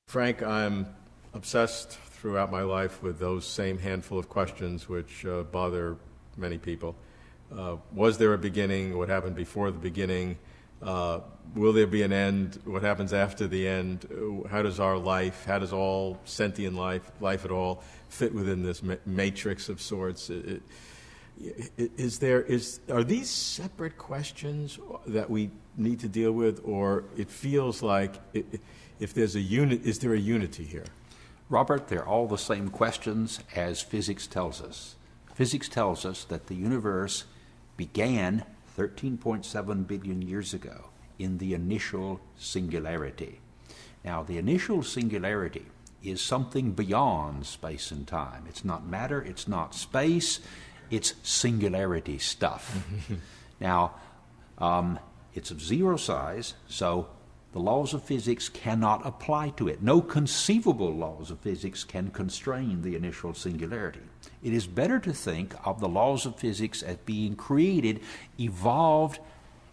Frank, I'm obsessed throughout my life with those same handful of questions which bother many people. Was there a beginning? What happened before the beginning? Will there be an end? What happens after the end? How does our life, how does all sentient life at all, fit within this matrix of sorts? Are these separate questions that we need to deal with, or it feels like if there's a unit, is there a unity here? Robert, they're all the same questions as physics tells us. Physics tells us that the universe began 13.7 billion years ago in the initial singularity. Now, the initial singularity is something beyond space and time. It's not matter, it's not space, it's singularity stuff. Now, it's of zero size, so the laws of physics cannot apply to it. No conceivable laws of physics can constrain the initial singularity. It is better to think of the laws of physics as being created, evolved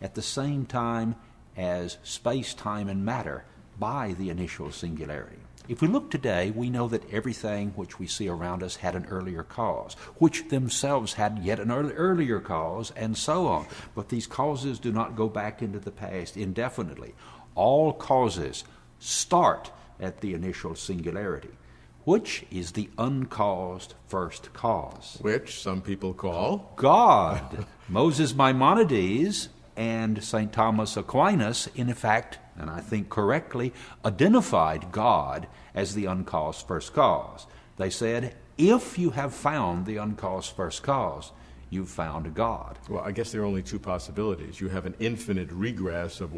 at the same time as space, time, and matter by the initial singularity. If we look today, we know that everything which we see around us had an earlier cause, which themselves had yet an earlier cause, and so on. But these causes do not go back into the past indefinitely. All causes start at the initial singularity, which is the uncaused first cause. Which some people call God. Moses Maimonides and St. Thomas Aquinas, in fact, and I think correctly, identified God as the uncaused first cause. They said, if you have found the uncaused first cause, you've found a God. Well, I guess there are only two possibilities. You have an infinite regress of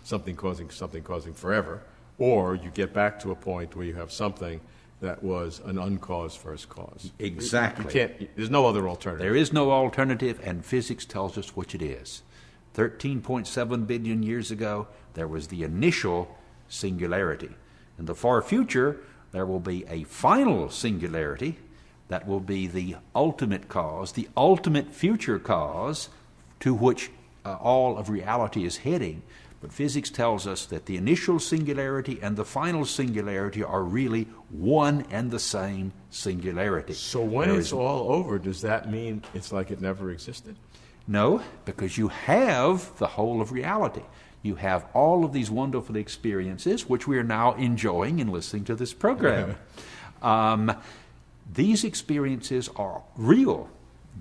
something causing forever, or you get back to a point where you have something that was an uncaused first cause. Exactly. There's no other alternative. There is no alternative, and physics tells us which it is. 13.7 billion years ago, there was the initial singularity. In the far future, there will be a final singularity that will be the ultimate cause, the ultimate future cause to which all of reality is heading. But physics tells us that the initial singularity and the final singularity are really one and the same singularity. So when it's all over, does that mean it's like it never existed? No, because you have the whole of reality. You have all of these wonderful experiences, which we are now enjoying in listening to this program. These experiences are real.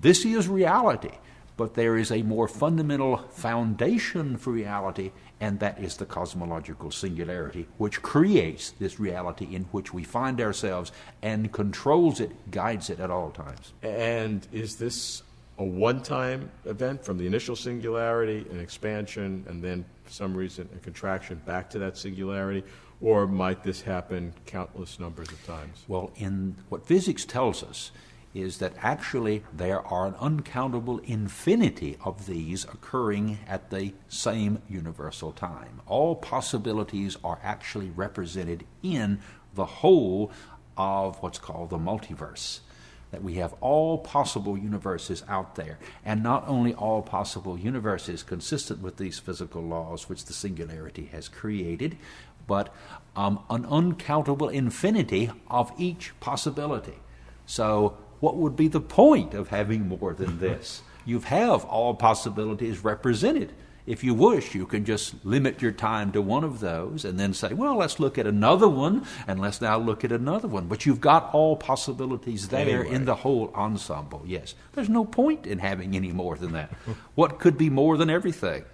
This is reality. But there is a more fundamental foundation for reality, and that is the cosmological singularity, which creates this reality in which we find ourselves and controls it, guides it at all times. And is this a one-time event from the initial singularity, an expansion, and then for some reason a contraction back to that singularity? Or might this happen countless numbers of times? Well, in what physics tells us is that actually there are an uncountable infinity of these occurring at the same universal time. All possibilities are actually represented in the whole of what's called the multiverse. That we have all possible universes out there, and not only all possible universes consistent with these physical laws which the singularity has created, but an uncountable infinity of each possibility. So what would be the point of having more than this? You have all possibilities represented. If you wish, you can just limit your time to one of those and then say, well, let's look at another one, and let's now look at another one. But you've got all possibilities there in the whole ensemble, yes. There's no point in having any more than that. What could be more than everything?